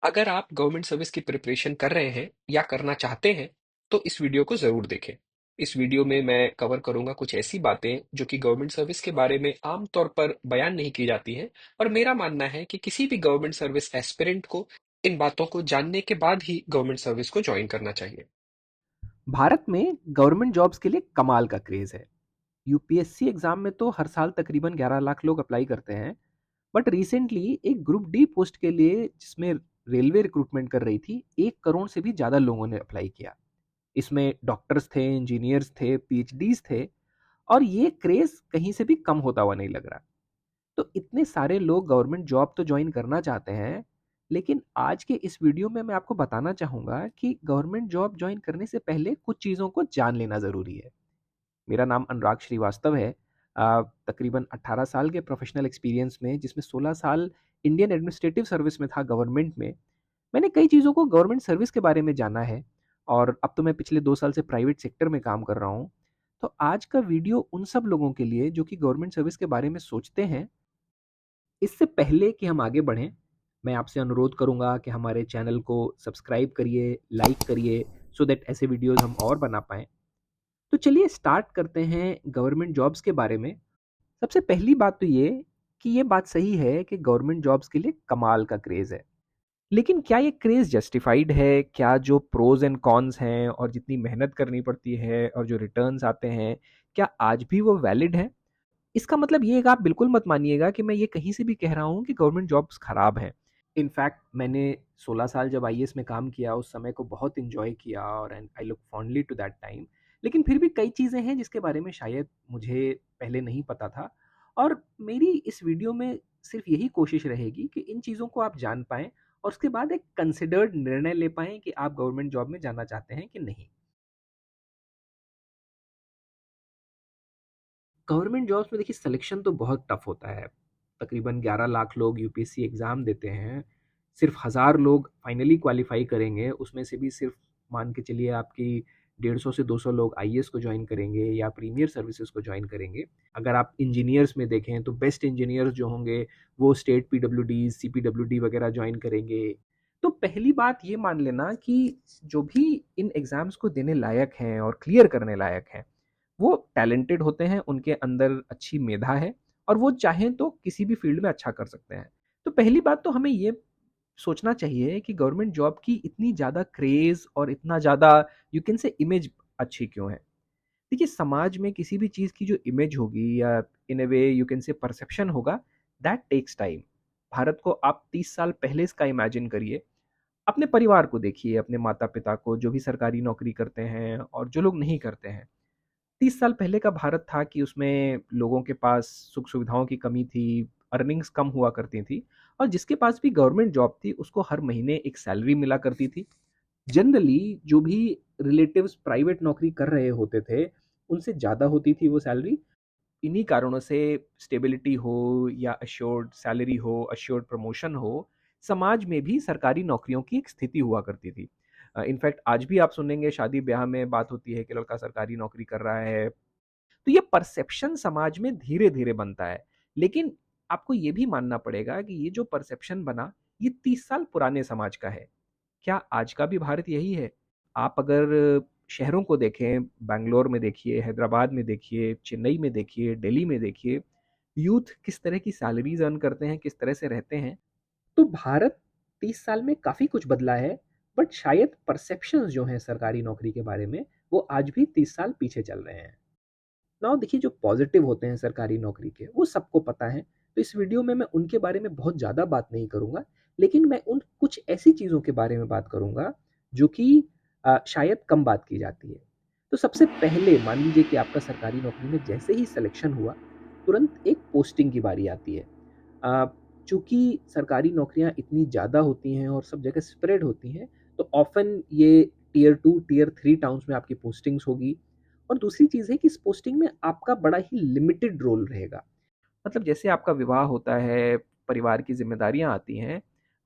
अगर आप government service की प्रिपरेशन कर रहे हैं या करना चाहते हैं, तो इस वीडियो को ज़रूर देखें। इस वीडियो में मैं कवर करूंगा कुछ ऐसी बातें जो कि गवर्नमेंट सर्विस के बारे में आम तौर पर बयान नहीं की जाती हैं, और मेरा मानना है कि किसी भी गवर्नमेंट सर्विस एस्पिरेंट को इन बातों को जानने के बाद ही गवर्नमेंट सर्विस को ज्वाइन करना चाहिए। भारत में गवर्नमेंट जॉब्स के लिए कमाल का क्रेज है। यूपीएससी एग्जाम में तो हर साल तकरीबन 11 लाख लोग अप्लाई करते हैं। बट रिसेंटली एक ग्रुप डी पोस्ट के लिए जिसमें रेलवे रिक्रूटमेंट कर रही थी, 1 करोड़ से भी ज़्यादा लोगों ने अप्लाई किया। इसमें डॉक्टर्स थे, इंजीनियर्स थे, पीएचडीज थे, और ये क्रेज कहीं से भी कम होता हुआ नहीं लग रहा। तो इतने सारे लोग गवर्नमेंट जॉब तो ज्वाइन करना चाहते हैं, लेकिन आज के इस वीडियो में मैं आपको बताना चाहूँगा कि गवर्नमेंट जॉब ज्वाइन करने से पहले कुछ चीज़ों को जान लेना ज़रूरी है। मेरा नाम अनुराग श्रीवास्तव है। तकरीबन 18 साल के प्रोफेशनल एक्सपीरियंस में, जिसमें 16 साल इंडियन एडमिनिस्ट्रेटिव सर्विस में था गवर्नमेंट में, मैंने कई चीज़ों को गवर्नमेंट सर्विस के बारे में जाना है। और अब तो मैं पिछले 2 साल से प्राइवेट सेक्टर में काम कर रहा हूँ। तो आज का वीडियो उन सब लोगों के लिए जो कि गवर्नमेंट सर्विस के बारे में सोचते हैं। इससे पहले कि हम आगे बढ़ें, मैं आपसे अनुरोध करूंगा कि हमारे चैनल को सब्सक्राइब करिए, लाइक करिए, सो दैट ऐसे वीडियोस हम और बना पाएँ। तो चलिए स्टार्ट करते हैं गवर्नमेंट जॉब्स के बारे में। सबसे पहली बात तो ये कि ये बात सही है कि गवर्नमेंट जॉब्स के लिए कमाल का क्रेज़ है। लेकिन क्या ये क्रेज़ जस्टिफाइड है? क्या जो प्रोज़ एंड कॉन्स हैं और जितनी मेहनत करनी पड़ती है और जो रिटर्न्स आते हैं, क्या आज भी वो वैलिड हैं? इसका मतलब ये आप बिल्कुल मत मानिएगा कि मैं ये कहीं से भी कह रहा हूँ कि गवर्नमेंट जॉब्स खराब हैं। इनफैक्ट मैंने 16 साल जब आईएएस में काम किया, उस समय को बहुत एन्जॉय किया और and I look fondly to that time. लेकिन फिर भी कई चीज़ें हैं जिसके बारे में शायद मुझे पहले नहीं पता था, और मेरी इस वीडियो में सिर्फ़ यही कोशिश रहेगी कि इन चीज़ों को आप जान पाएँ और उसके बाद एक कंसिडर्ड निर्णय ले पाएँ कि आप गवर्नमेंट जॉब में जाना चाहते हैं कि नहीं। गवर्नमेंट जॉब्स में देखिए सिलेक्शन तो बहुत टफ होता है। तकरीबन 11 लाख लोग यूपीएससी एग्ज़ाम देते हैं। सिर्फ 1000 लोग फाइनली क्वालिफाई करेंगे, उसमें से भी सिर्फ मान के चलिए आपकी 150 से 200 लोग आईएएस को ज्वाइन करेंगे या प्रीमियर सर्विसेज को ज्वाइन करेंगे। अगर आप इंजीनियर्स में देखें तो बेस्ट इंजीनियर्स जो होंगे वो स्टेट पीडब्ल्यूडी, सीपीडब्ल्यूडी वगैरह ज्वाइन करेंगे। तो पहली बात ये मान लेना कि जो भी इन एग्ज़ाम्स को देने लायक हैं और क्लियर करने लायक हैं, वो टैलेंटेड होते हैं, उनके अंदर अच्छी मेधा है, और वो चाहें तो किसी भी फील्ड में अच्छा कर सकते हैं। तो पहली बात तो हमें ये सोचना चाहिए कि गवर्नमेंट जॉब की इतनी ज़्यादा क्रेज़ और इतना ज़्यादा यू कैन से इमेज अच्छी क्यों है? देखिए, समाज में किसी भी चीज़ की जो इमेज होगी या in a way you can say perception होगा, दैट टेक्स टाइम। भारत को आप 30 साल पहले इसका इमेजिन करिए। अपने परिवार को देखिए, अपने माता-पिता को जो भी सरकारी नौकरी करते हैं और जो लोग नहीं करते हैं। 30 साल पहले का भारत था कि उसमें लोगों के पास सुख-सुविधाओं की कमी थी, अर्निंग्स कम हुआ करती थी, और जिसके पास भी गवर्नमेंट जॉब थी, उसको हर महीने एक सैलरी मिला करती थी। जनरली जो भी रिलेटिव्स प्राइवेट नौकरी कर रहे होते थे, उनसे ज़्यादा होती थी वो सैलरी। इन्हीं कारणों से स्टेबिलिटी हो या एश्योर्ड सैलरी हो, एश्योर्ड प्रमोशन हो, समाज में भी सरकारी नौकरियों की एक स्थिति हुआ करती थी। इनफैक्ट आज भी आप सुनेंगे शादी-ब्याह में बात होती है कि लड़का सरकारी नौकरी कर रहा है। तो ये परसेप्शन समाज में धीरे-धीरे बनता है। लेकिन आपको ये भी मानना पड़ेगा कि ये जो परसेप्शन बना, ये 30 साल पुराने समाज का है। क्या आज का भी भारत यही है? आप अगर शहरों को देखें, बैंगलोर में देखिए, हैदराबाद में देखिए, चेन्नई में देखिए, दिल्ली में देखिए, यूथ किस तरह की सैलरीज़ अर्न करते हैं, किस तरह से रहते हैं। तो भारत 30 साल में काफ़ी कुछ बदला है, बट शायद परसेप्शंस जो हैं सरकारी नौकरी के बारे में, वो आज भी 30 साल पीछे चल रहे हैं। नाउ देखिए, जो पॉजिटिव होते हैं सरकारी नौकरी के, वो सबको पता है। तो इस वीडियो में मैं उनके बारे में बहुत ज़्यादा बात नहीं करूँगा, लेकिन मैं उन कुछ ऐसी चीज़ों के बारे में बात करूँगा जो कि शायद कम बात की जाती है। तो सबसे पहले मान लीजिए कि आपका सरकारी नौकरी में जैसे ही सिलेक्शन हुआ, तुरंत एक पोस्टिंग की बारी आती है। अ, चूँकि सरकारी नौकरियाँ इतनी ज़्यादा होती हैं और सब जगह स्प्रेड होती हैं, तो ऑफ़न ये टियर 2, टियर 3 टाउन्स में आपकी पोस्टिंग्स होगी। और दूसरी चीज़ है कि इस पोस्टिंग में आपका बड़ा ही लिमिटेड रोल रहेगा। मतलब जैसे आपका विवाह होता है, परिवार की ज़िम्मेदारियाँ आती हैं,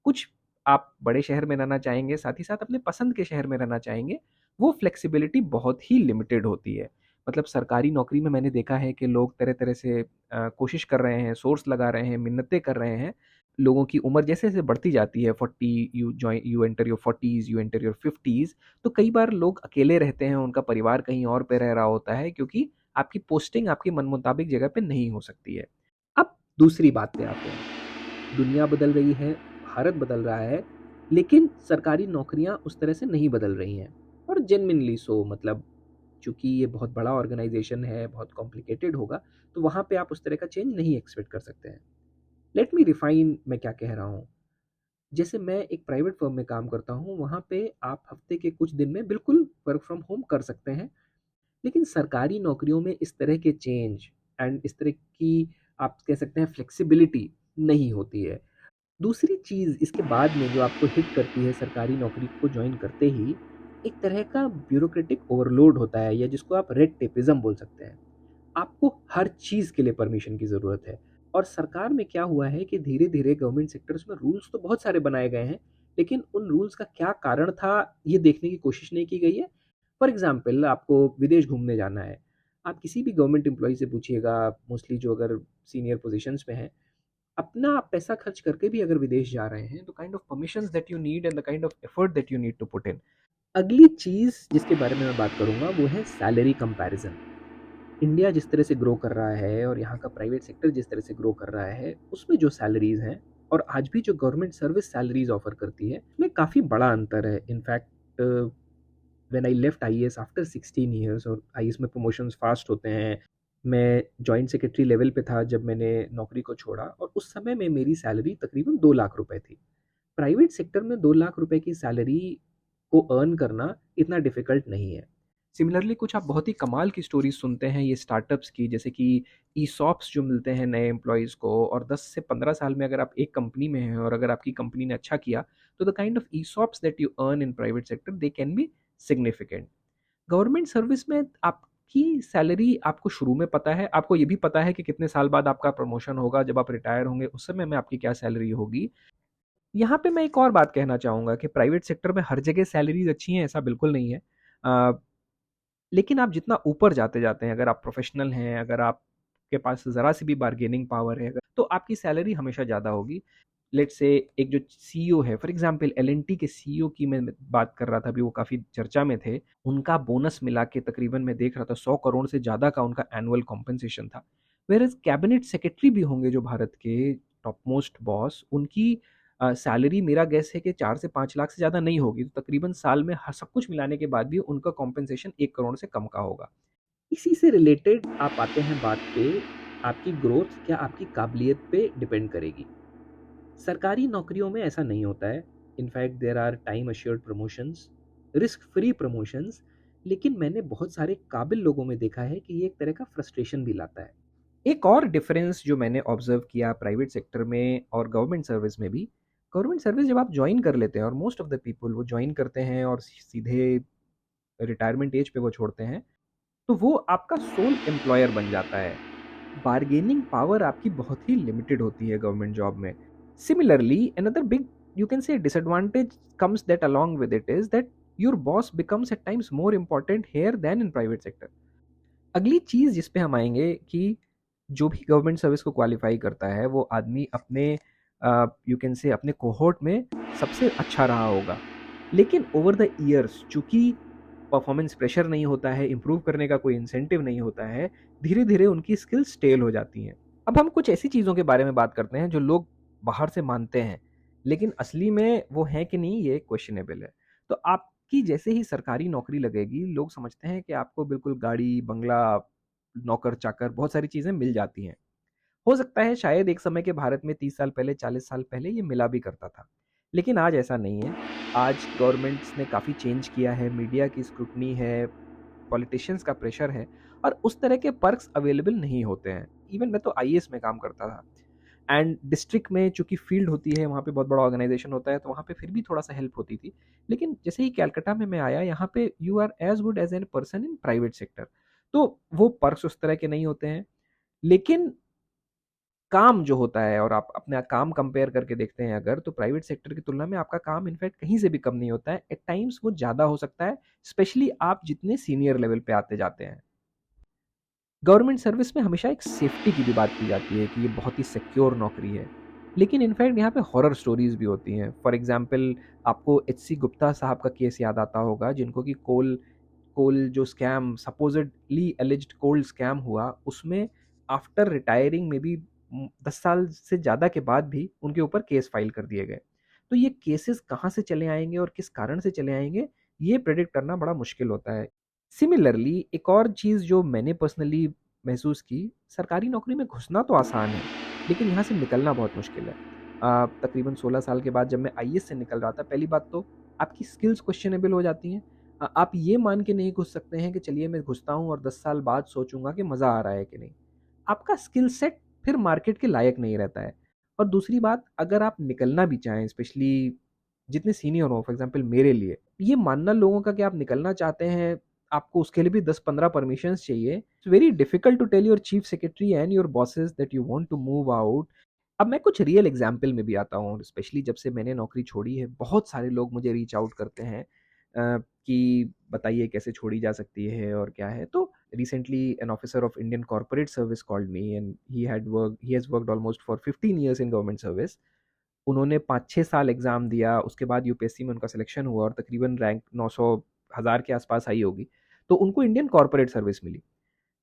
कुछ आप बड़े शहर में रहना चाहेंगे, साथ ही साथ अपने पसंद के शहर में रहना चाहेंगे, वो फ्लेक्सिबिलिटी बहुत ही लिमिटेड होती है। मतलब सरकारी नौकरी में मैंने देखा है कि लोग तरह-तरह से कोशिश कर रहे हैं, सोर्स लगा रहे हैं, मिन्नतें कर रहे हैं, लोगों की उम्र जैसे-जैसे बढ़ती जाती है, 40 you enter your 40s, you enter your 50s, तो कई बार लोग अकेले रहते हैं, उनका परिवार कहीं और पे रह रहा होता है, क्योंकि आपकी पोस्टिंग आपकी मनमुताबिक जगह पे नहीं हो सकती है। अब दूसरी बात पे आते हैं। दुनिया बदल रही है, भारत बदल रहा है, लेकिन सरकारी नौकरियाँ उस तरह से नहीं बदल रही हैं, और जेन्युइनली सो। मतलब चूँकि ये बहुत बड़ा ऑर्गनाइज़ेशन है, बहुत कॉम्प्लिकेटेड होगा, तो वहाँ पे आप उस तरह का चेंज नहीं एक्सपेक्ट कर सकते हैं। लेट मी रिफाइन मैं क्या कह रहा हूँ। जैसे मैं एक प्राइवेट फर्म में काम करता हूँ, वहाँ पे आप हफ्ते के कुछ दिन में बिल्कुल वर्क फ्रॉम होम कर सकते हैं, लेकिन सरकारी नौकरियों में इस तरह के चेंज एंड इस तरह की, आप कह सकते हैं, फ्लेक्सिबिलिटी नहीं होती है। दूसरी चीज़ इसके बाद में जो आपको हिट करती है सरकारी नौकरी को जॉइन करते ही, एक तरह का ब्यूरोक्रेटिक ओवरलोड होता है, या जिसको आप रेड टेपिज्म बोल सकते हैं। आपको हर चीज़ के लिए परमिशन की ज़रूरत है। और सरकार में क्या हुआ है कि धीरे-धीरे गवर्नमेंट सेक्टर्स में रूल्स तो बहुत सारे बनाए गए हैं, लेकिन उन रूल्स का क्या कारण था, ये देखने की कोशिश नहीं की गई है। फॉर एग्ज़ाम्पल, आपको विदेश घूमने जाना है। आप किसी भी गवर्नमेंट एम्प्लॉयी से पूछिएगा, मोस्टली जो अगर सीनियर पोज़ीशंस में हैं, अपना पैसा खर्च करके भी अगर विदेश जा रहे हैं, तो kind of permissions that you need and the kind of effort that you need to put in. अगली चीज़ जिसके बारे में मैं बात करूँगा, वो है सैलरी कंपैरिज़न। इंडिया जिस तरह से ग्रो कर रहा है और यहाँ का प्राइवेट सेक्टर जिस तरह से ग्रो कर रहा है, उसमें जो सैलरीज हैं और आज भी जो गवर्नमेंट सर्विस सैलरीज ऑफर करती है, उसमें काफ़ी बड़ा अंतर है। In fact when I left IAS after 16 years, और आईएएस में प्रमोशंस फास्ट होते हैं। मैं जॉइंट सेक्रेटरी लेवल पे था जब मैंने नौकरी को छोड़ा, और उस समय में मेरी सैलरी तकरीबन 2 लाख रुपए थी। प्राइवेट सेक्टर में 2 लाख रुपए की सैलरी को अर्न करना इतना डिफिकल्ट नहीं है। सिमिलरली कुछ आप बहुत ही कमाल की स्टोरीज सुनते हैं ये स्टार्टअप्स की, जैसे कि ईसॉप्स जो मिलते हैं नए एम्प्लॉयज़ को, और 10 से 15 साल में अगर आप एक कंपनी में हैं और अगर आपकी कंपनी ने अच्छा किया, तो the kind of ESOPs that you earn in private sector, they can be significant. Government service में आपकी सैलरी आपको शुरू में पता है, आपको ये भी पता है कि कितने साल बाद आपका प्रमोशन होगा, जब आप रिटायर होंगे उस समय में आपकी क्या सैलरी होगी। यहाँ पे मैं एक और बात कहना चाहूँगा कि प्राइवेट सेक्टर में हर जगह सैलरीज अच्छी हैं, ऐसा बिल्कुल नहीं है। अ, लेकिन आप जितना ऊपर जाते जाते हैं, अगर आप प्रोफेशनल हैं, अगर आपके पास ज़रा सी भी बार्गेनिंग पावर है, तो आपकी सैलरी हमेशा ज़्यादा होगी। लेट्स से एक जो सीईओ है, फॉर एग्जांपल एलएनटी के सीईओ की मैं बात कर रहा था अभी, वो काफ़ी चर्चा में थे। उनका बोनस मिला के तकरीबन मैं देख रहा था 100 करोड़ से ज़्यादा का उनका एनुअल कॉम्पेंसेशन था। वेयरएज़ कैबिनेट सेक्रेटरी भी होंगे जो भारत के टॉप मोस्ट बॉस, उनकी सैलरी मेरा गेस है कि 4 से 5 लाख से ज़्यादा नहीं होगी, तो तकरीबन साल में हर सब कुछ मिलाने के बाद भी उनका कॉम्पेंसेशन 1 करोड़ से कम का होगा। इसी से रिलेटेड आप आते हैं बात पे, आपकी ग्रोथ क्या आपकी काबिलियत पे डिपेंड करेगी। सरकारी नौकरियों में ऐसा नहीं होता है। In fact there are time assured promotions, risk free promotions, लेकिन मैंने बहुत सारे काबिल लोगों में देखा है कि ये एक तरह का फ्रस्ट्रेशन भी लाता है। एक और डिफरेंस जो मैंने ऑब्जर्व किया प्राइवेट सेक्टर में और गवर्नमेंट सर्विस में भी, गवर्नमेंट सर्विस जब आप ज्वाइन कर लेते हैं, और मोस्ट ऑफ द पीपल वो ज्वाइन करते हैं और सीधे रिटायरमेंट एज पे वो छोड़ते हैं, तो वो आपका सोल एम्प्लॉयर बन जाता है। बार्गेनिंग पावर आपकी बहुत ही लिमिटेड होती है गवर्नमेंट जॉब में। Similarly another big, you can से, disadvantage comes that along with it is that your boss becomes at times more important here than in private sector. अगली चीज़ जिस पे हम आएंगे कि जो भी गवर्नमेंट सर्विस को क्वालिफाई करता है, वो आदमी अपने यू कैन से अपने कोहोर्ट में सबसे अच्छा रहा होगा, लेकिन ओवर द ईयर्स चूंकि परफॉर्मेंस प्रेशर नहीं होता है, इम्प्रूव करने का कोई इंसेंटिव नहीं होता है, धीरे धीरे उनकी स्किल्स स्टेल हो जाती हैं। अब हम कुछ ऐसी चीज़ों के बारे में बात करते हैं जो लोग बाहर से मानते हैं, लेकिन असली में वो है कि नहीं, ये क्वेश्चनेबल है। तो आपकी जैसे ही सरकारी नौकरी लगेगी, लोग समझते हैं कि आपको बिल्कुल गाड़ी बंगला, नौकर चाकर, बहुत सारी चीज़ें मिल जाती हैं। हो सकता है शायद एक समय के भारत में 30 साल पहले, 40 साल पहले ये मिला भी करता था, लेकिन आज ऐसा नहीं है। आज गवर्नमेंट्स ने काफ़ी चेंज किया है, मीडिया की स्क्रूटनी है, पॉलिटिशियंस का प्रेशर है, और उस तरह के पर्क्स अवेलेबल नहीं होते हैं। इवन मैं तो आईएएस में काम करता था, एंड डिस्ट्रिक्ट में चूंकि फील्ड होती है, वहाँ पे बहुत बड़ा ऑर्गेनाइजेशन होता है, तो वहाँ पे फिर भी थोड़ा सा हेल्प होती थी। लेकिन जैसे ही कैलकाटा में मैं आया, यहाँ पे you are as good as an person in private sector, तो वो पर्क्स उस तरह के नहीं होते हैं। लेकिन काम जो होता है, और आप अपना काम कंपेयर करके देखते हैं अगर, तो प्राइवेट सेक्टर की तुलना में आपका काम इनफैक्ट कहीं से भी कम नहीं होता है। एट टाइम्स वो ज़्यादा हो सकता है, स्पेशली आप जितने सीनियर लेवल पे आते जाते हैं। गवर्नमेंट सर्विस में हमेशा एक सेफ्टी की भी बात की जाती है कि ये बहुत ही सिक्योर नौकरी है। लेकिन इनफैक्ट यहाँ पे हॉरर स्टोरीज़ भी होती हैं। फॉर एग्ज़ाम्पल आपको एचसी गुप्ता साहब का केस याद आता होगा, जिनको कि कोल कोल जो स्कैम सपोज़िडली एलिज्ड कोल स्कैम हुआ, उसमें आफ्टर रिटायरिंग मे बी 10 साल से ज़्यादा के बाद भी उनके ऊपर केस फाइल कर दिए गए। तो ये केसेस कहाँ से चले आएँगे और किस कारण से चले आएँगे, ये प्रेडिक्ट करना बड़ा मुश्किल होता है। सिमिलरली एक और चीज़ जो मैंने पर्सनली महसूस की, सरकारी नौकरी में घुसना तो आसान है, लेकिन यहाँ से निकलना बहुत मुश्किल है। तकरीबन 16 साल के बाद जब मैं आईएएस से निकल रहा था, पहली बात तो आपकी स्किल्स क्वेश्चनेबल हो जाती हैं। आप ये मान के नहीं घुस सकते हैं कि चलिए मैं घुसता हूँ और 10 साल बाद सोचूँगा कि मज़ा आ रहा है कि नहीं। आपका स्किल सेट फिर मार्केट के लायक नहीं रहता है। और दूसरी बात, अगर आप निकलना भी चाहें, स्पेशली जितने सीनियर हो, फॉर एग्ज़ाम्पल मेरे लिए, ये मानना लोगों का कि आप निकलना चाहते हैं, आपको उसके लिए भी 10-15 परमिशंस चाहिए। It's very difficult to tell your chief secretary and your bosses that you want to move out. अब मैं कुछ रियल एग्जाम्पल में भी आता हूँ, स्पेशली जब से मैंने नौकरी छोड़ी है, बहुत सारे लोग मुझे रीच आउट करते हैं कि बताइए कैसे छोड़ी जा सकती है और क्या है। तो recently an officer of Indian corporate service called me and he has worked almost for 15 years in government service. उन्होंने 5-6 साल एग्ज़ाम दिया, उसके बाद यूपीएससी में उनका सिलेक्शन हुआ और तकरीबन रैंक 900 हज़ार के आसपास आई होगी। तो उनको इंडियन कॉर्पोरेट सर्विस मिली।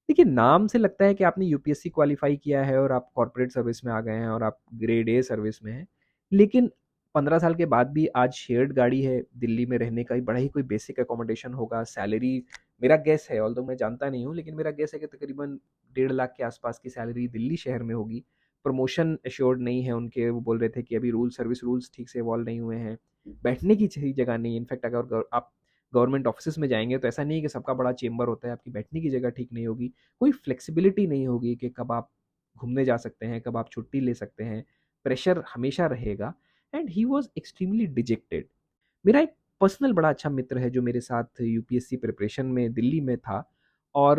देखिए, नाम से लगता है कि आपने यूपीएससी क्वालीफाई किया है और आप कॉर्पोरेट सर्विस में आ गए हैं और आप ग्रेड ए सर्विस में हैं। लेकिन 15 साल के बाद भी आज शेयर्ड गाड़ी है, दिल्ली में रहने का ही बड़ा ही कोई बेसिक अकोमोडेशन होगा, सैलरी मेरा गेस है, ऑल्दो मैं जानता नहीं हूँ, लेकिन मेरा गेस है कि तकरीबन 1.5 लाख के आसपास की सैलरी दिल्ली शहर में होगी। प्रमोशन एश्योर्ड नहीं है उनके, वो बोल रहे थे कि अभी सर्विस रूल्स ठीक से इवॉल्व नहीं हुए हैं। बैठने की सही जगह नहीं है, इनफैक्ट अगर आप गवर्नमेंट ऑफिसेज़ में जाएँगे तो ऐसा नहीं है कि सबका बड़ा चेंबर होता है, आपकी बैठने की जगह ठीक नहीं होगी। कोई फ्लेक्सिबिलिटी नहीं होगी कि कब आप घूमने जा सकते हैं, कब आप छुट्टी ले सकते हैं, प्रेशर हमेशा रहेगा। And he was extremely dejected. मेरा एक पर्सनल बड़ा अच्छा मित्र है जो मेरे साथ यूपीएससी प्रिपरेशन में दिल्ली में था और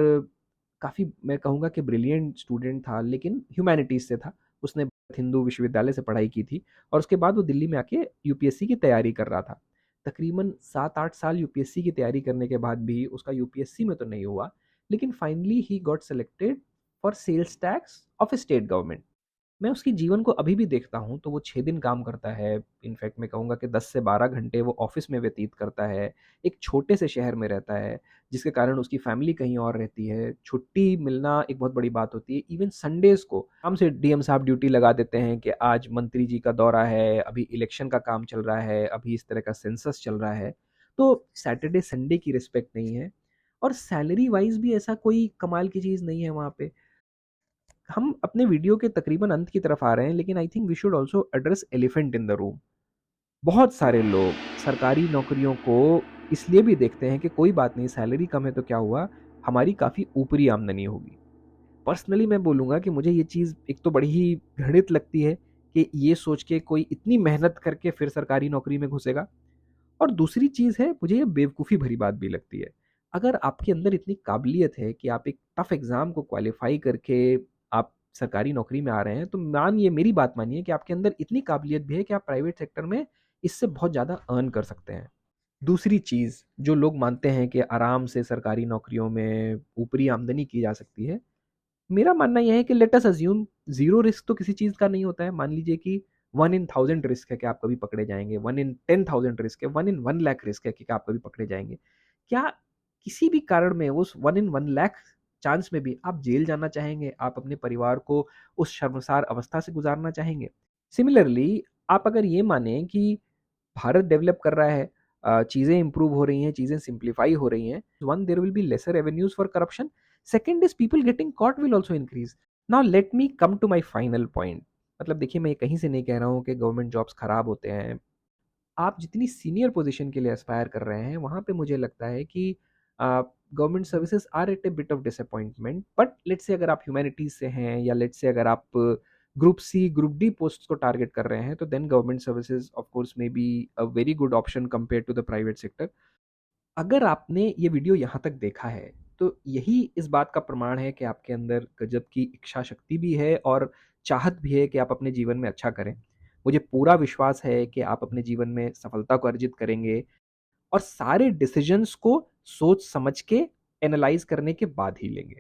काफ़ी मैं कहूँगा कि ब्रिलियंट स्टूडेंट था, लेकिन ह्यूमैनिटीज़ से था। उसने हिंदू विश्वविद्यालय से पढ़ाई की थी और उसके बाद वो दिल्ली में आके यूपीएससी की तैयारी कर रहा था। तकरीबन 7-8 साल यूपीएससी की तैयारी करने के बाद भी उसका यूपीएससी में तो नहीं हुआ, लेकिन finally he got selected for sales tax of a state government. मैं उसके जीवन को अभी भी देखता हूँ तो वो 6 दिन काम करता है। इनफैक्ट मैं कहूँगा कि 10 से 12 घंटे वो ऑफ़िस में व्यतीत करता है। एक छोटे से शहर में रहता है, जिसके कारण उसकी फ़ैमिली कहीं और रहती है। छुट्टी मिलना एक बहुत बड़ी बात होती है। इवन संडेज़ को आराम से डीएम साहब ड्यूटी लगा देते हैं कि आज मंत्री जी का दौरा है, अभी इलेक्शन का काम चल रहा है, अभी इस तरह का सेंसस चल रहा है। तो सैटरडे संडे की रिस्पेक्ट नहीं है और सैलरी वाइज़ भी ऐसा कोई कमाल की चीज़ नहीं है वहाँ पे। हम अपने वीडियो के तकरीबन अंत की तरफ आ रहे हैं, लेकिन I think we should also address elephant in the room. बहुत सारे लोग सरकारी नौकरियों को इसलिए भी देखते हैं कि कोई बात नहीं, सैलरी कम है तो क्या हुआ, हमारी काफ़ी ऊपरी आमदनी होगी। पर्सनली मैं बोलूँगा कि मुझे ये चीज़ एक तो बड़ी ही घृणित लगती है कि ये सोच के कोई इतनी मेहनत करके फिर सरकारी नौकरी में घुसेगा। और दूसरी चीज़ है, मुझे ये बेवकूफ़ी भरी बात भी लगती है। अगर आपके अंदर इतनी काबिलियत है कि आप एक टफ़ एग्ज़ाम को क्वालीफ़ाई करके आप सरकारी नौकरी में आ रहे हैं, तो मेरी बात मानिए कि आपके अंदर इतनी काबिलियत भी है कि आप प्राइवेट सेक्टर में इससे बहुत ज़्यादा अर्न कर सकते हैं। दूसरी चीज़, जो लोग मानते हैं कि आराम से सरकारी नौकरियों में ऊपरी आमदनी की जा सकती है, मेरा मानना ये है कि let us assume zero risk तो किसी चीज़ का नहीं होता है। मान लीजिए कि 1 इन 1000 रिस्क है कि आप कभी पकड़े जाएँगे, 1 इन 10,000 रिस्क है, 1 इन 1 लाख रिस्क है कि आप कभी पकड़े जाएँगे। क्या किसी भी कारण में उस 1 इन 1 लाख चांस में भी आप जेल जाना चाहेंगे? आप अपने परिवार को उस शर्मसार अवस्था से गुज़ारना चाहेंगे? सिमिलरली आप अगर ये मानें कि भारत डेवलप कर रहा है, चीज़ें इम्प्रूव हो रही हैं, चीज़ें सिम्प्लीफाई हो रही हैं। One, there will be lesser avenues for corruption. Second is people getting caught will also increase. Now let me come to my final point. मतलब देखिए, मैं ये कहीं से नहीं कह रहा हूँ कि गवर्नमेंट जॉब्स खराब होते हैं। आप जितनी सीनियर पोजीशन के लिए एस्पायर कर रहे हैं, वहाँ पे मुझे लगता है कि government services are at a bit of disappointment. But let's say अगर आप ह्यूमैनिटीज़ से हैं या लेट्स से अगर आप group C, group D posts को टारगेट कर रहे हैं, तो then government services of course may be a very good option compare to the private sector. अगर आपने ये वीडियो यहाँ तक देखा है, तो यही इस बात का प्रमाण है कि आपके अंदर गजब की इच्छा शक्ति भी है और चाहत भी है कि आप अपने जीवन में अच्छा करें। मुझे पूरा विश्वास है कि आप अपने जीवन में सफलता को अर्जित करेंगे और सारे डिसीजंस को सोच समझ के एनालाइज़ करने के बाद ही लेंगे।